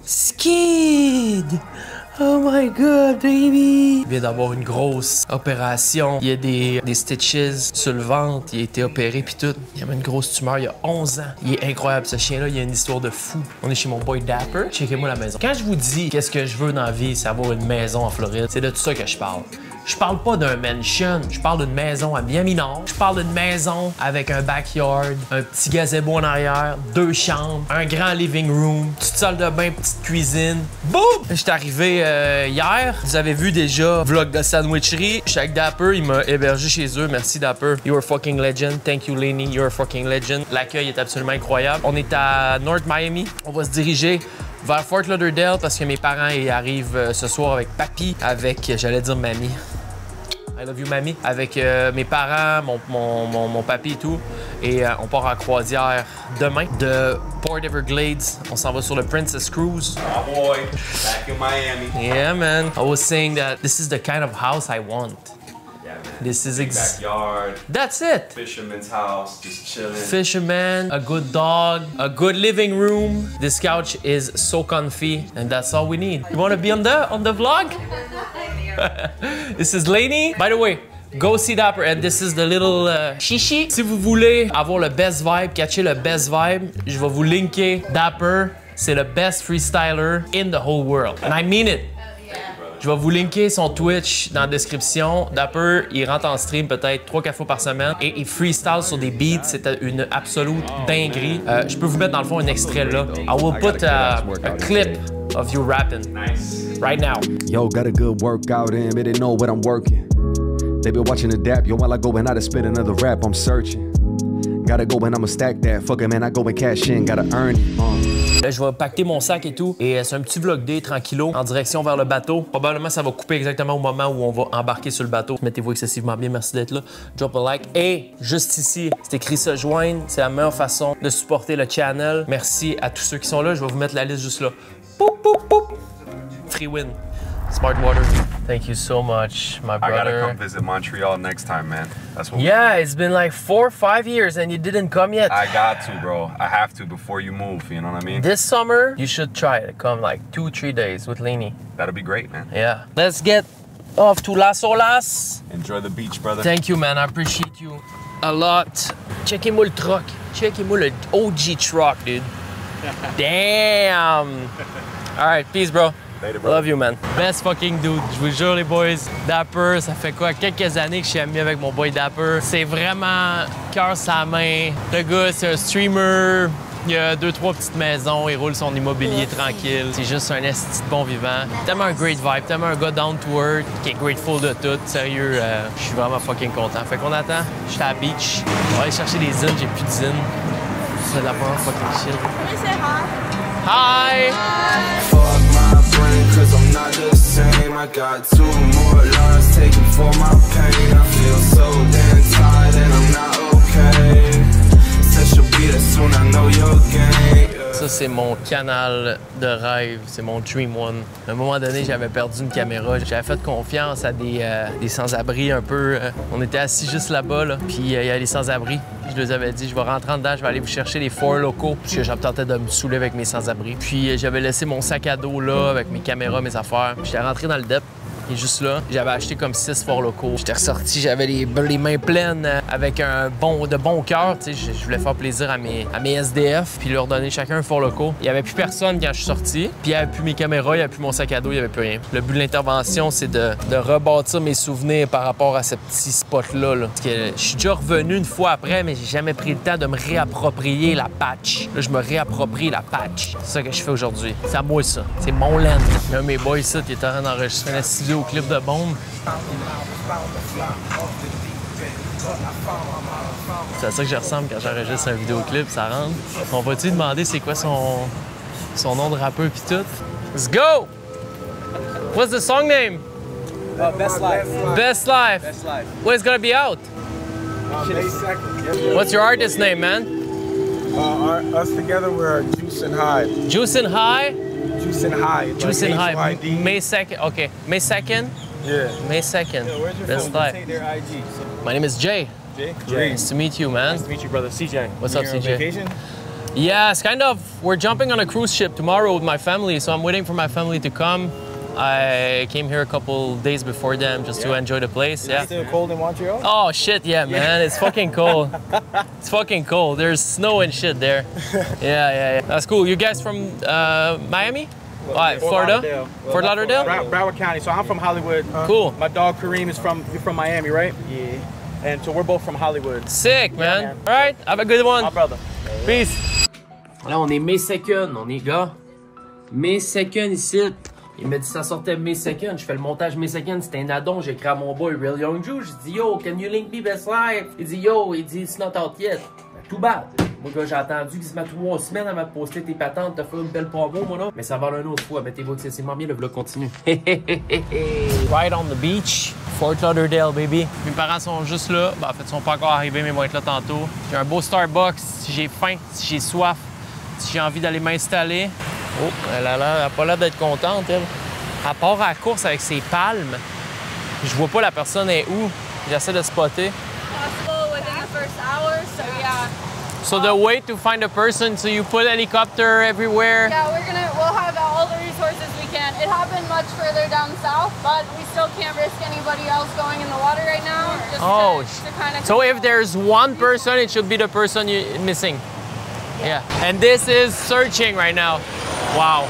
Skid! Oh my god, baby! Il vient d'avoir une grosse opération. Il y a des stitches sur le ventre. Il a été opéré puis tout. Il y avait une grosse tumeur il y a 11 ans. Il est incroyable, ce chien-là. Il a une histoire de fou. On est chez mon boy Dapper. Checkez-moi la maison. Quand je vous dis qu'est-ce que je veux dans la vie, c'est avoir une maison en Floride. C'est de tout ça que je parle. Je parle pas d'un mansion, je parle d'une maison à Miami-Nord. Je parle d'une maison avec un backyard, un petit gazebo en arrière, 2 chambres, un grand living room, petite salle de bain, petite cuisine. Boum! J'étais arrivé hier. Vous avez vu déjà vlog de sandwicherie. Je suis avec Dapper, il m'a hébergé chez eux. Merci Dapper. You're a fucking legend. Thank you Lenny, you're a fucking legend. L'accueil est absolument incroyable. On est à North Miami. On va se diriger vers Fort Lauderdale parce que mes parents ils arrivent ce soir avec papi, avec, j'allais dire mamie. I love you, mamie. Avec mes parents, mon papy et tout. Et on part en croisière demain. De Port Everglades, on s'en va sur le Princess Cruise. Oh boy, back in Miami. Yeah, man. I was saying that this is the kind of house I want. Yeah, man. This is backyard. That's it. Fisherman's house, just chilling. Fisherman, a good dog, a good living room. This couch is so comfy, and that's all we need. You want to be on the vlog? This is Lainey. By the way, go see Dapper, and this is the little Shishi. Si vous voulez avoir le best vibe, catcher le best vibe, je vais vous linker Dapper. C'est le best freestyler in the whole world. And I mean it. Je vais vous linker son Twitch dans la description. Dapper, il rentre en stream peut-être 3-4 fois par semaine et il freestyle sur des beats. C'était une absolute dinguerie. Je peux vous mettre dans le fond un extrait là. I will put a clip of you rapping right now. Yo, got a good workout in, but they know what I'm working. They been watching the dap. Yo, while I go and I spit another rap, I'm searching. Gotta go and I'ma stack that. Fuck it, man, I go and cash in. Gotta earn it. Là, je vais pacter mon sac et tout. Et c'est un petit vlog day tranquillo en direction vers le bateau. Probablement, ça va couper exactement au moment où on va embarquer sur le bateau. Mettez-vous excessivement bien. Merci d'être là. Drop a like. Et juste ici, c'est écrit se joindre. C'est la meilleure façon de supporter le channel. Merci à tous ceux qui sont là. Je vais vous mettre la liste juste là. Poup, poup, poup. Free win. Smart water. Thank you so much, my brother. I gotta come visit Montreal next time, man. That's what. Yeah, it's been like 4 or 5 years and you didn't come yet. I got to, bro. I have to before you move. You know what I mean? This summer, you should try to come like 2-3 days with Lainey. That'll be great, man. Yeah. Let's get off to Las Olas. Enjoy the beach, brother. Thank you, man. I appreciate you a lot. Checkez-moi le truck. Checkez-moi le OG truck, dude. Damn. All right, peace, bro. Later, bro. Love you, man. Best fucking dude. Je vous jure, les boys. Dapper, ça fait quoi? Quelques années que je suis ami avec mon boy Dapper. C'est vraiment cœur sa main. Le gars, c'est un streamer. Il a 2-3 petites maisons. Il roule son immobilier tranquille. C'est juste un esti de bon vivant. Tellement un great vibe. Tellement un gars down to earth qui est grateful de tout. Sérieux, je suis vraiment fucking content. Fait qu'on attend. Je suis à la beach. On va aller chercher des zines. J'ai plus de zines. C'est la première fucking chill. Hi! Fuck my brain, cause I'm not the same. I got 2 more lives taken for my pain. I feel so damn tired and I'm not okay. Said she'll be there soon, I know your game. Ça, c'est mon canal de rêve, c'est mon Dream One. À un moment donné, j'avais perdu une caméra. J'avais fait confiance à des sans-abri un peu. On était assis juste là-bas, là. Puis il y a des sans-abri. Je leur avais dit, je vais rentrer en dedans, je vais aller vous chercher les 4 locaux. Parce que j'avais tenté de me saouler avec mes sans-abri. Puis j'avais laissé mon sac à dos là, avec mes caméras, mes affaires. J'étais rentré dans le dep. Il est juste là. J'avais acheté comme 6 forts locaux. J'étais ressorti, j'avais les mains pleines avec de bon cœur. Je voulais faire plaisir à mes SDF puis leur donner chacun un fort locaux. Il n'y avait plus personne quand je suis sorti. Puis il n'y avait plus mes caméras, il n'y avait plus mon sac à dos, il n'y avait plus rien. Le but de l'intervention, c'est de rebâtir mes souvenirs par rapport à ce petit spot-là. Là. Parce que je suis déjà revenu une fois après, mais j'ai jamais pris le temps de me réapproprier la patch. Là, je me réapproprie la patch. C'est ça que je fais aujourd'hui. C'est à moi, ça. C'est mon land. Là, mes boys, ça, qui est en train d'enregistrer un studio au clip de bombe. C'est à ça que je ressemble quand j'enregistre un vidéoclip, ça rentre. On va-tu demander c'est quoi son nom de rappeur pis tout? Let's go! What's the song name? Best Life. Best Life. Best Life. When it's gonna be out? May 2nd. What's your artist name, man? Us together, we're Juice and High. Juice and High? Juice and High. Juice and High. H-Y-D. May 2nd. Okay. May 2nd? Yeah. May 2nd. Where's your Best phone? Life. Take their IG. My name is Jay. Jay? Nice to meet you, man. Nice to meet you, brother. CJ. What's up, You're on CJ? vacation? Yeah, it's kind of, we're jumping on a cruise ship tomorrow with my family, so I'm waiting for my family to come. I came here a couple days before them just to enjoy the place. Yeah. Is it still cold in Montreal? Oh shit, yeah, man. It's fucking cold. It's fucking cold. There's snow and shit there. Yeah. That's cool. You guys from Miami? Florida? Fort Lauderdale? Broward County. So I'm from Hollywood. Cool. My dog Kareem is from Miami, right? Yeah. And so we're both from Hollywood. Sick, man. man. All right, have a good one. My brother. Peace. Là, on est May 2nd, on est gars. May 2nd ici. Il m'a dit ça sortait May 2nd. Je fais le montage May 2nd, c'était un addon. J'ai écrit à mon boy Real Young Jew. J'ai dit yo, can you link me best life? Il dit yo, il dit it's not out yet. Too bad. Moi, gars, j'ai attendu qu'il se mette 3 semaines à me poster tes patentes. T'as fait une belle promo, moi là. Mais ça va une autre fois. Mettez-vous excessivement bien, le vlog continue. Right on the beach. Fort Lauderdale, baby. Mes parents sont juste là. Ben, en fait, ils sont pas encore arrivés, mais ils vont être là tantôt. J'ai un beau Starbucks si j'ai faim, si j'ai soif, si j'ai envie d'aller m'installer. Oh, elle a pas l'air d'être contente, elle. À part à la course avec ses palmes, je vois pas la personne est où. J'essaie de spotter. Possible within the first hour, so yeah. So the way to find a person, so you put helicopter everywhere? Yeah, we'll have all the resources we can. It happened much further down south, but we still can't risk anybody else going in the water right now. Just to kind of so if there's one person, it should be the person you're missing. Yeah. And this is searching right now. Wow.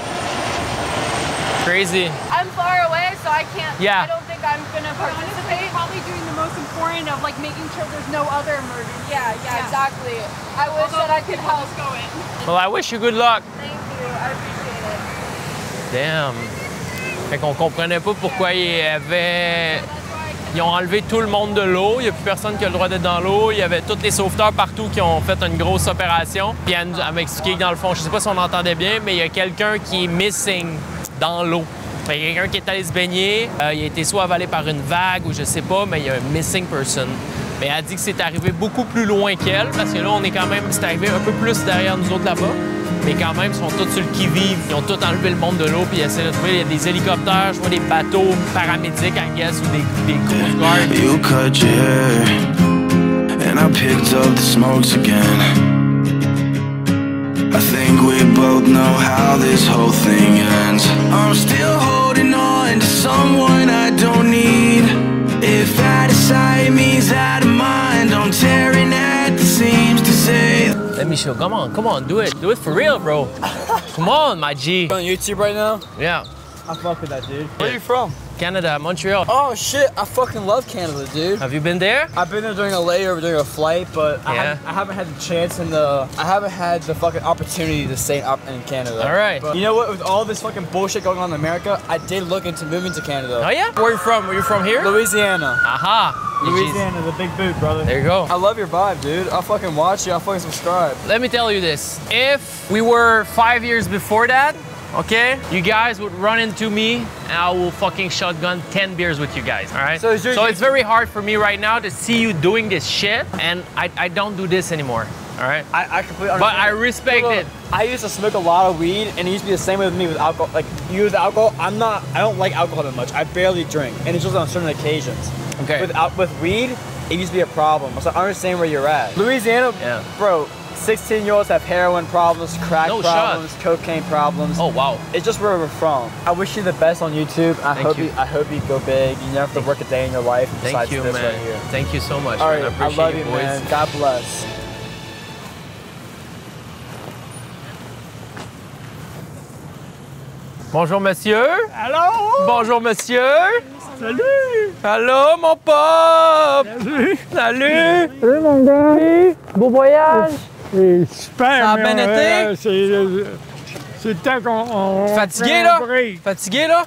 Crazy. I'm far away, so I can't. Yeah. I don't think I'm gonna participate. Probably doing the most important of like making sure there's no other emergency. Yeah, exactly. I wish that I could help. Go in. Well, I wish you good luck. Thank you. I appreciate it. Damn. Fait qu'on comprenait pas pourquoi ils ont enlevé tout le monde de l'eau. Il n'y a plus personne qui a le droit d'être dans l'eau. Il y avait tous les sauveteurs partout qui ont fait une grosse opération. Puis elle m'a expliqué que dans le fond, je sais pas si on entendait bien, mais il y a quelqu'un qui est missing dans l'eau. Il y a quelqu'un qui est allé se baigner. Il a été soit avalé par une vague ou je sais pas, mais il y a un missing person. Mais elle a dit que c'est arrivé beaucoup plus loin qu'elle, parce que là, on est quand même, c'est arrivé un peu plus derrière nous autres là-bas. Mais quand même, ils sont tous sur le qui-vive. Ils ont tout enlevé le monde de l'eau, puis ils essaient de trouver. Il y a des hélicoptères, je vois des bateaux paramédics, I guess, ou des coast guards. You cut your hair, and I picked up the smokes again. I think we both know how this whole thing ends. I'm still holding on to someone I don't need. If out of sight means out of mind, I'm tearing at the seams to say. Let me show. Come on, do it. Do it for real, bro. Come on, my G. On YouTube right now? Yeah. I fuck with that, dude. Where are you from? Canada, Montreal. Oh shit, I fucking love Canada, dude. Have you been there? I've been there during a layover, during a flight, but Yeah. I haven't had the chance I haven't had the fucking opportunity to stay in Canada. All right. But you know what? With all this fucking bullshit going on in America, I did look into moving to Canada. Oh yeah? Where are you from? Are you from here? Louisiana. Aha. Louisiana, the big boot, brother. There you go. I love your vibe, dude. I'll fucking watch you. I'll fucking subscribe. Let me tell you this. If we were 5 years before that, okay, you guys would run into me and I will fucking shotgun 10 beers with you guys, all right? So it's very hard for me right now to see you doing this shit, and I don't do this anymore, all right? I completely understand. But I respect it. I used to smoke a lot of weed, and it used to be the same with me with alcohol. Like, you with alcohol, I don't like alcohol that much. I barely drink, and it's just on certain occasions. Okay. With weed, it used to be a problem. So I understand where you're at. Louisiana, Yeah. bro, 16-year-olds have heroin problems, crack No problems, shot. cocaine problems. Oh, wow. It's just where we're from. I wish you the best on YouTube. I Thank you. hope you go big. You never have to work a day in your life Thank besides you, this man. right here. Thank you so much, All man. right, I I appreciate love you, you, boys. man. God bless. Bonjour, monsieur. Allô? Bonjour, monsieur. Salut! Allô, mon pop. Salut! Salut. Salut, mon gars! Beau voyage. Super! Ça a bien été? C'est le temps qu'on... Fatigué, là? Fatigué, là?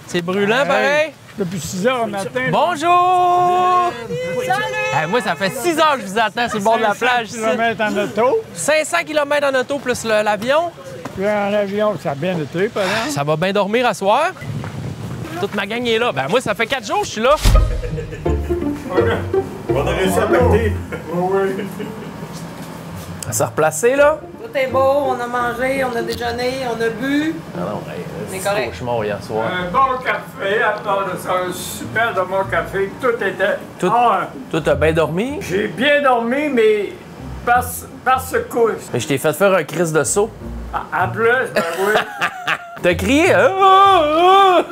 C'est brûlant, pareil? Depuis 6 heures au matin. Bonjour! Salut! Moi, ça fait 6 heures que je vous attends sur le bord de la plage. 500 km en auto. 500 km en auto plus l'avion. Puis en avion, ça a bien été, par exemple. Ça va bien dormir à soir. Toute ma gang est là. Ben moi, ça fait 4 jours que je suis là. On a réussi à pacter. Oui. Ça s'est replacé, là. Tout est beau, on a mangé, on a déjeuné, on a bu. Ah non, C'est correct. Je suis mort hier soir. Un bon café, à part de ça, un super de bon café. Tout était... Tout a bien dormi. J'ai bien dormi, mais par secousse. Mais je t'ai fait faire un crise de saut. En plus, ben oui. T'as crié? Ah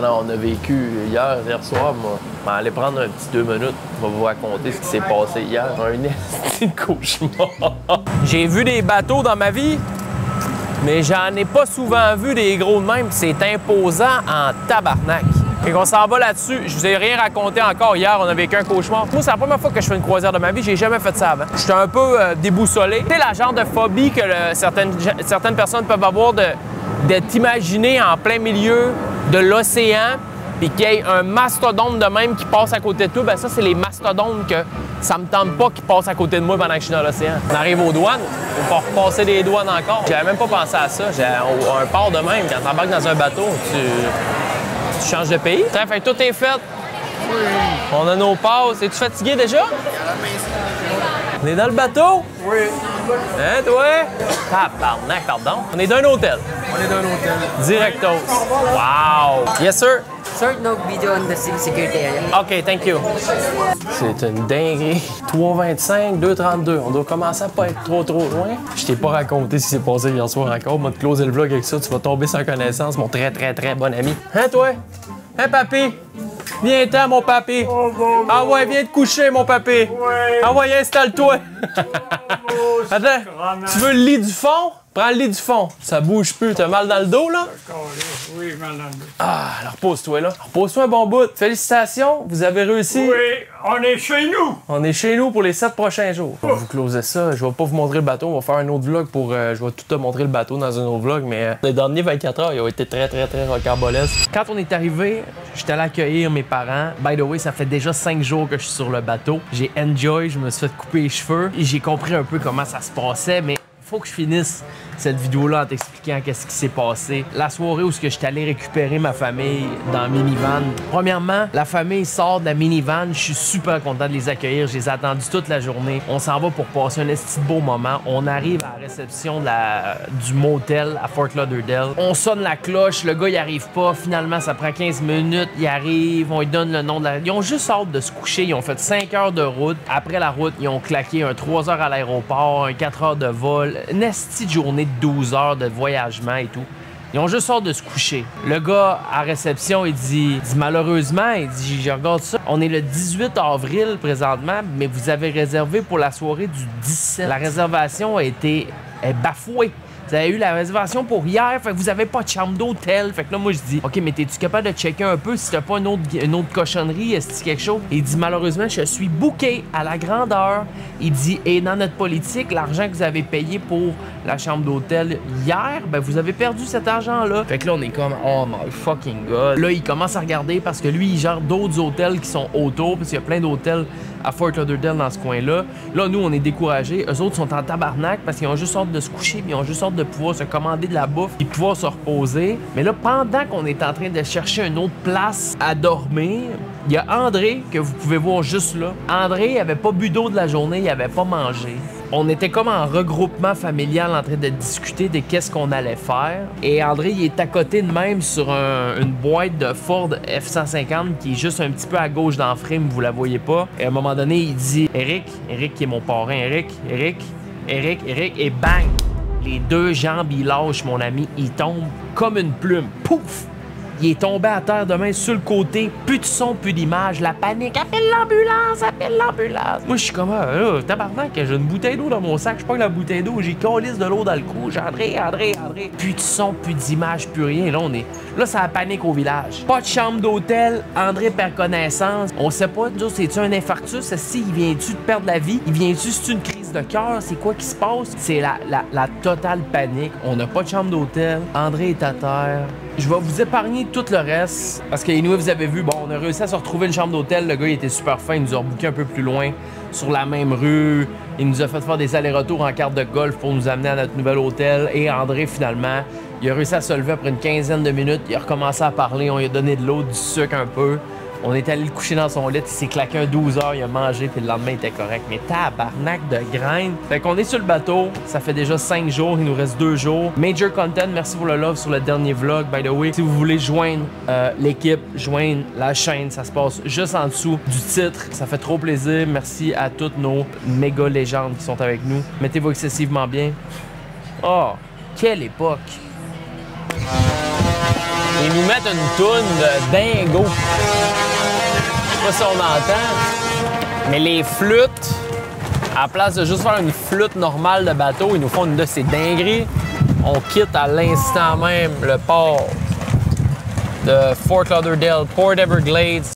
non, on a vécu hier soir, moi. Je vais aller prendre un petit 2 minutes. Je vais vous raconter ce qui s'est passé hier. Un esti de cauchemar. J'ai vu des bateaux dans ma vie, mais j'en ai pas souvent vu des gros de même. C'est imposant en tabarnak. Et qu'on s'en va là-dessus. Je vous ai rien raconté encore hier. On a vécu un cauchemar. Moi, c'est la première fois que je fais une croisière de ma vie. J'ai jamais fait ça avant. J'étais un peu déboussolé. Tu sais, la genre de phobie que certaines personnes peuvent avoir de t'imaginer en plein milieu de l'océan puis qu'il y ait un mastodonte de même qui passe à côté de toi, ben ça, c'est les mastodontes que ça me tente pas qu'ils passent à côté de moi pendant que je suis dans l'océan. On arrive aux douanes, il faut repasser des douanes encore. J'avais même pas pensé à ça. J'ai un port de même. Quand t'embarques dans un bateau, tu changes de pays. Fait que tout est fait. Oui. On a nos passes. Es-tu fatigué déjà? On est dans le bateau? Oui. Hein, toi? Tabarnak, pardon. On est dans un hôtel. On est dans un hôtel. Directos. Wow! Yes, sir? Short no video on the security area. OK, thank you. C'est une dinguerie. 3,25, 2,32. On doit commencer à pas être trop loin. Je t'ai pas raconté ce qui s'est passé hier soir encore. Moi, te closer le vlog avec ça, tu vas tomber sans connaissance, mon très bon ami. Hein, toi? Hein, papy? Viens-t'en, mon papy. Oh, bon, ah ouais, viens te coucher, mon papy. Ouais. Ah ouais, installe-toi. Attends, tu veux le lit du fond? Prends le lit du fond. Ça bouge plus. T'as mal dans le dos, là? Oui, mal dans le dos. Ah, alors repose-toi, là. Repose-toi un bon bout. Félicitations, vous avez réussi. Oui, on est chez nous. On est chez nous pour les 7 prochains jours. On va vous closer ça. Je vais pas vous montrer le bateau. On va faire un autre vlog pour... je vais tout te montrer le bateau dans un autre vlog, mais les derniers 24 heures, ils ont été très rocambolesques. Quand on est arrivé, j'étais allé accueillir mes parents. By the way, ça fait déjà 5 jours que je suis sur le bateau. J'ai enjoy, je me suis fait couper les cheveux. Et j'ai compris un peu comment ça se passait, mais faut que je finisse cette vidéo-là en t'expliquant qu'est-ce qui s'est passé. La soirée où je suis allé récupérer ma famille dans la minivan. Premièrement, la famille sort de la minivan. Je suis super content de les accueillir. Je les ai attendus toute la journée. On s'en va pour passer un esti de beau moment. On arrive à la réception du motel à Fort Lauderdale. On sonne la cloche. Le gars, il arrive pas. Finalement, ça prend 15 minutes. Il arrive. On lui donne le nom de la... Ils ont juste hâte de se coucher. Ils ont fait 5 heures de route. Après la route, ils ont claqué un 3 heures à l'aéroport, un 4 heures de vol. Une esti de journée de 12 heures de voyagement et tout. Ils ont juste hâte de se coucher. Le gars à réception, il dit malheureusement, il dit je regarde ça. On est le 18 avril présentement, mais vous avez réservé pour la soirée du 17. La réservation est bafouée. Vous avez eu la réservation pour hier, fait que vous avez pas de chambre d'hôtel. Fait que là, moi, je dis, OK, mais t'es-tu capable de checker un peu si t'as pas une autre cochonnerie, est-ce quelque chose? Il dit, malheureusement, je suis booké à la grandeur. Il dit, et dans notre politique, l'argent que vous avez payé pour la chambre d'hôtel hier, ben, vous avez perdu cet argent-là. Fait que là, on est comme, oh my fucking God. Là, il commence à regarder parce que lui, il gère d'autres hôtels qui sont autour, parce qu'il y a plein d'hôtels à Fort Lauderdale dans ce coin-là. Là, nous, on est découragés. Eux autres sont en tabarnak parce qu'ils ont juste hâte de se coucher, puis ils ont juste hâte de pouvoir se commander de la bouffe et pouvoir se reposer. Mais là, pendant qu'on est en train de chercher une autre place à dormir, il y a André, que vous pouvez voir juste là. André, il avait pas bu d'eau de la journée, il avait pas mangé. On était comme en regroupement familial en train de discuter de qu'est-ce qu'on allait faire. Et André, il est à côté de même sur une boîte de Ford F-150 qui est juste un petit peu à gauche dans le frame, vous la voyez pas. Et à un moment donné, il dit « Eric qui est mon parrain, Eric, et bang! » Les deux jambes, il lâche, mon ami, il tombe comme une plume. Pouf! Il est tombé à terre de main sur le côté, plus de son, plus d'image, la panique. Appelle l'ambulance, appelle l'ambulance. Moi, je suis comme, tabarnak, j'ai une bouteille d'eau dans mon sac, je prends la bouteille d'eau, j'ai calisse de l'eau dans le cou, j'ai André. Plus de son, plus d'image, plus rien. Là, ça a panique au village. Pas de chambre d'hôtel, André perd connaissance. On sait pas, c'est-tu un infarctus? Il vient-tu de perdre la vie? Il vient-tu, c'est une crise de cœur? C'est quoi qui se passe? C'est la totale panique. On n'a pas de chambre d'hôtel. André est à terre. Je vais vous épargner tout le reste, parce que nous, vous avez vu, bon, on a réussi à se retrouver une chambre d'hôtel. Le gars, il était super fin, il nous a rebooké un peu plus loin, sur la même rue. Il nous a fait faire des allers-retours en carte de golf pour nous amener à notre nouvel hôtel. Et André, finalement, il a réussi à se lever après une quinzaine de minutes. Il a recommencé à parler, on lui a donné de l'eau, du sucre un peu. On est allé le coucher dans son lit, il s'est claqué un 12 heures, il a mangé, puis le lendemain, il était correct. Mais tabarnak de graines. Fait qu'on est sur le bateau, ça fait déjà 5 jours, il nous reste 2 jours. Major Content, merci pour le love sur le dernier vlog, by the way. Si vous voulez joindre l'équipe, joindre la chaîne, ça se passe juste en dessous du titre. Ça fait trop plaisir. Merci à toutes nos méga légendes qui sont avec nous. Mettez-vous excessivement bien. Oh, quelle époque! Ils nous mettent une toune de dingo. Je sais pas si on entend, mais les flûtes, à la place de juste faire une flûte normale de bateau, ils nous font une de ces dingueries. On quitte à l'instant même le port de Fort Lauderdale, Port Everglades.